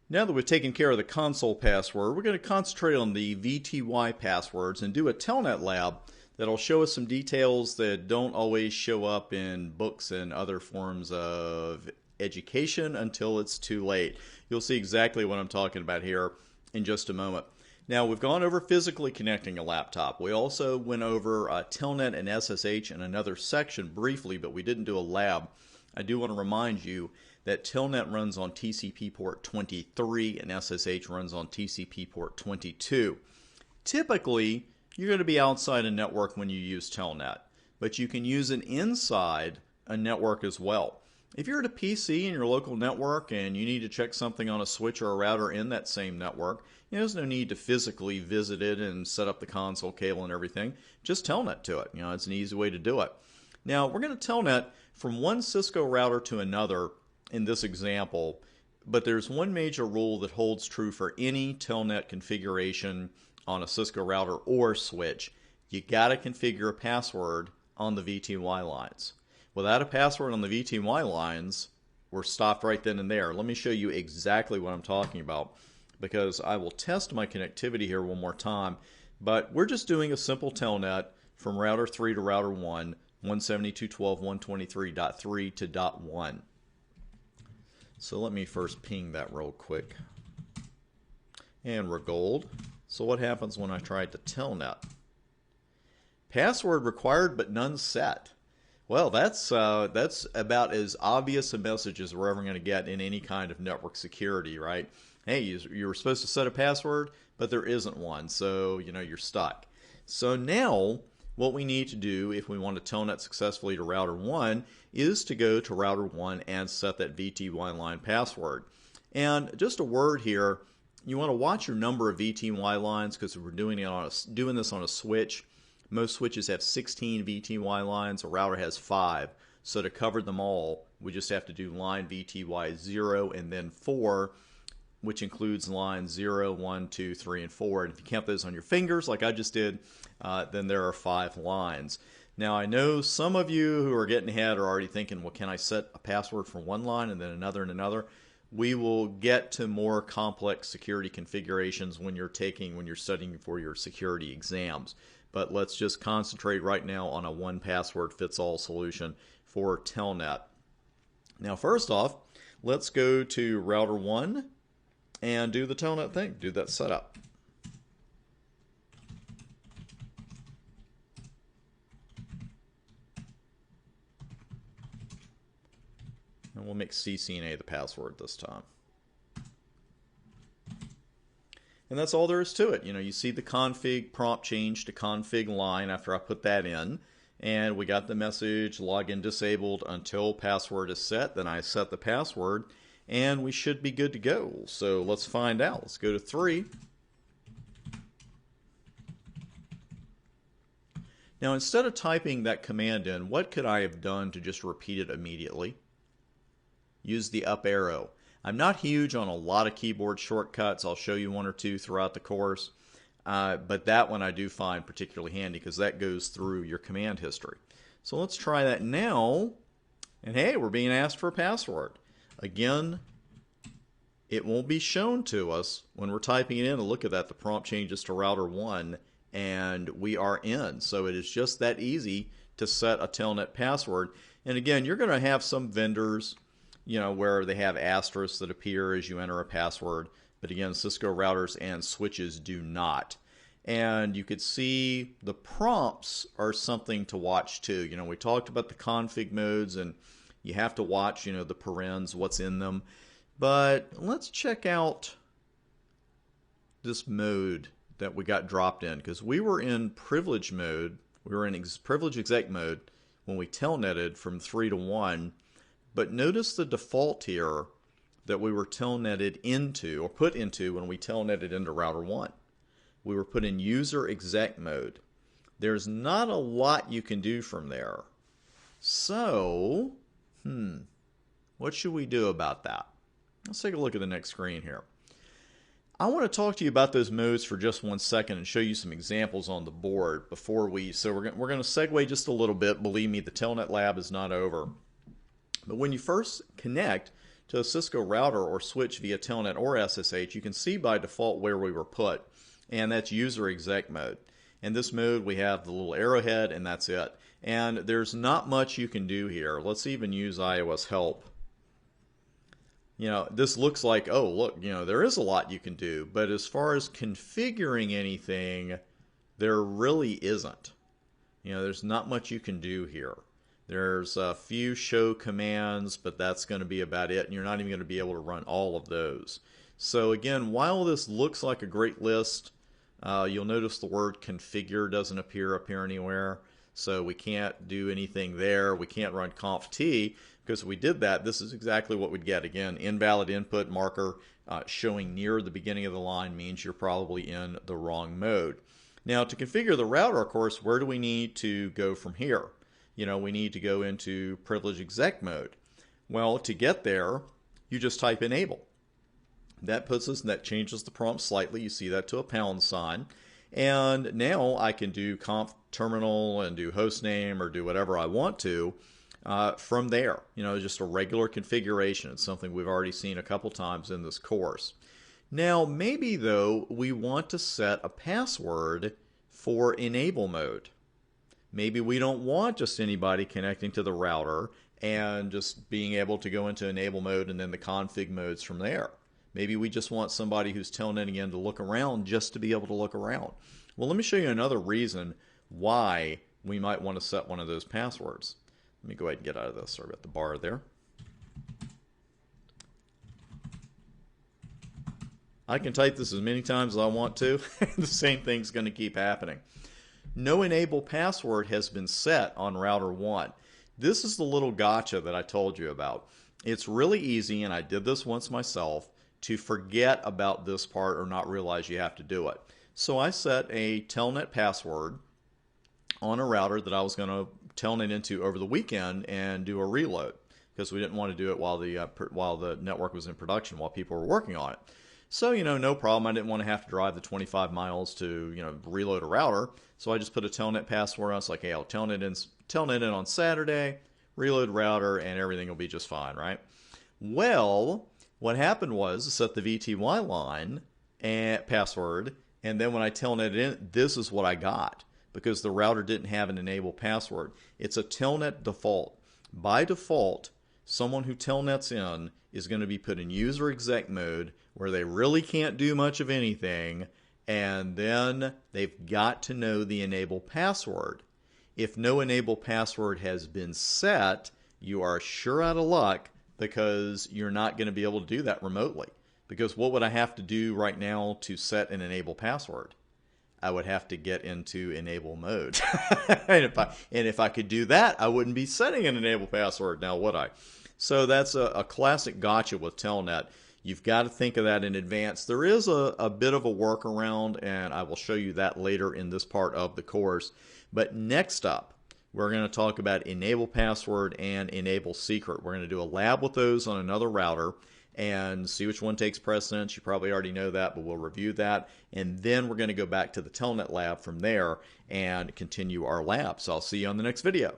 Now that we've taken care of the console password, we're going to concentrate on the VTY passwords and do a Telnet Lab that'll show us some details that don't always show up in books and other forms of education until it's too late. You'll see exactly what I'm talking about here in just a moment. Now, we've gone over physically connecting a laptop. We also went over Telnet and SSH in another section briefly, but we didn't do a lab. I do want to remind you that Telnet runs on TCP port 23 and SSH runs on TCP port 22. Typically, you're going to be outside a network when you use Telnet, but you can use it inside a network as well. If you're at a PC in your local network and you need to check something on a switch or a router in that same network, there's no need to physically visit it and set up the console cable and everything. Just Telnet to it. It's an easy way to do it. Now, we're going to Telnet from one Cisco router to another in this example, but there's one major rule that holds true for any Telnet configuration on a Cisco router or switch. You got to configure a password on the VTY lines. Without a password on the VTY lines, we're stopped right then and there. Let me show you exactly what I'm talking about, because I will test my connectivity here one more time, but we're just doing a simple Telnet from router 3 to router 1, 172.12.123.3 to .1. So let me first ping that real quick. And we're gold. So what happens when I try to Telnet? Password required but none set. Well, that's about as obvious a message as we're ever going to get in any kind of network security, right? Hey, you were supposed to set a password, but there isn't one, so you're stuck. So now what we need to do if we want to Telnet successfully to router 1 is to go to router 1 and set that VTY line password. And just a word here, you want to watch your number of VTY lines, because if we're doing this on a switch, most switches have 16 VTY lines, a router has 5. So to cover them all, we just have to do line VTY 0 and then 4, which includes lines 0, 1, 2, 3, and 4. And if you count those on your fingers, like I just did, then there are 5 lines. Now, I know some of you who are getting ahead are already thinking, well, can I set a password for one line and then another and another? We will get to more complex security configurations when you're studying for your security exams. But let's just concentrate right now on a one password fits all solution for Telnet. Now, first off, let's go to router 1 and do the Telnet thing, do that setup. And we'll make CCNA the password this time. And that's all there is to it. You see the config prompt change to config line after I put that in. And we got the message login disabled until password is set. Then I set the password and we should be good to go. So let's find out. Let's go to 3. Now, instead of typing that command in, what could I have done to just repeat it immediately? Use the up arrow. I'm not huge on a lot of keyboard shortcuts. I'll show you one or two throughout the course. But that one I do find particularly handy because that goes through your command history. So let's try that now. And hey, we're being asked for a password. Again, it won't be shown to us when we're typing it in. Look at that. The prompt changes to router 1 and we are in. So it is just that easy to set a Telnet password. And again, you're going to have some vendors where they have asterisks that appear as you enter a password. But again, Cisco routers and switches do not. And you could see the prompts are something to watch too. We talked about the config modes and you have to watch, the parens, what's in them. But let's check out this mode that we got dropped in, because we were in privilege mode. We were in privilege exec mode when we telnetted from 3 to 1. But notice the default here that we were telnetted into, or put into when we telnetted into router 1. We were put in user exec mode. There's not a lot you can do from there. So, what should we do about that? Let's take a look at the next screen here. I want to talk to you about those modes for just 1 second and show you some examples on the board before so we're going to segue just a little bit. Believe me, the Telnet Lab is not over. But when you first connect to a Cisco router or switch via Telnet or SSH, you can see by default where we were put, and that's user exec mode. In this mode, we have the little arrowhead, and that's it. And there's not much you can do here. Let's even use iOS help. This looks like, oh, look, there is a lot you can do. But as far as configuring anything, there really isn't. There's not much you can do here. There's a few show commands, but that's going to be about it. And you're not even going to be able to run all of those. So again, while this looks like a great list, you'll notice the word configure doesn't appear up here anywhere. So we can't do anything there. We can't run conf t, because if we did that, this is exactly what we'd get. Again, invalid input marker showing near the beginning of the line means you're probably in the wrong mode. Now, to configure the router, of course, where do we need to go from here? We need to go into privilege exec mode. Well, to get there, you just type enable. That changes the prompt slightly. You see that to a pound sign. And now I can do conf terminal and do hostname or do whatever I want to from there. Just a regular configuration. It's something we've already seen a couple times in this course. Now, maybe, though, we want to set a password for enable mode. Maybe we don't want just anybody connecting to the router and just being able to go into enable mode and then the config modes from there. Maybe we just want somebody who's telnetting in to look around just to be able to look around. Well, let me show you another reason why we might want to set one of those passwords. Let me go ahead and get out of this. Sorry about the bar there. I can type this as many times as I want to. The same thing's going to keep happening. No enable password has been set on router 1. This is the little gotcha that I told you about. It's really easy, and I did this once myself, to forget about this part or not realize you have to do it. So I set a telnet password on a router that I was going to telnet into over the weekend and do a reload, because we didn't want to do it while the network was in production, while people were working on it. So, no problem. I didn't want to have to drive the 25 miles to, reload a router. So I just put a telnet password on. I was like, hey, I'll telnet in on Saturday, reload router, and everything will be just fine, right? Well, what happened was I set the VTY line and password, and then when I telnetted in, this is what I got, because the router didn't have an enable password. It's a telnet default. By default, someone who telnets in is going to be put in user exec mode where they really can't do much of anything, and then they've got to know the enable password. If no enable password has been set, you are sure out of luck, because you're not going to be able to do that remotely. Because what would I have to do right now to set an enable password? I would have to get into enable mode. and if I could do that, I wouldn't be setting an enable password now, would I? So that's a classic gotcha with Telnet. You've got to think of that in advance. There is a bit of a workaround, and I will show you that later in this part of the course. But next up, we're going to talk about enable password and enable secret. We're going to do a lab with those on another router and see which one takes precedence. You probably already know that, but we'll review that. And then we're going to go back to the Telnet lab from there and continue our lab. So I'll see you on the next video.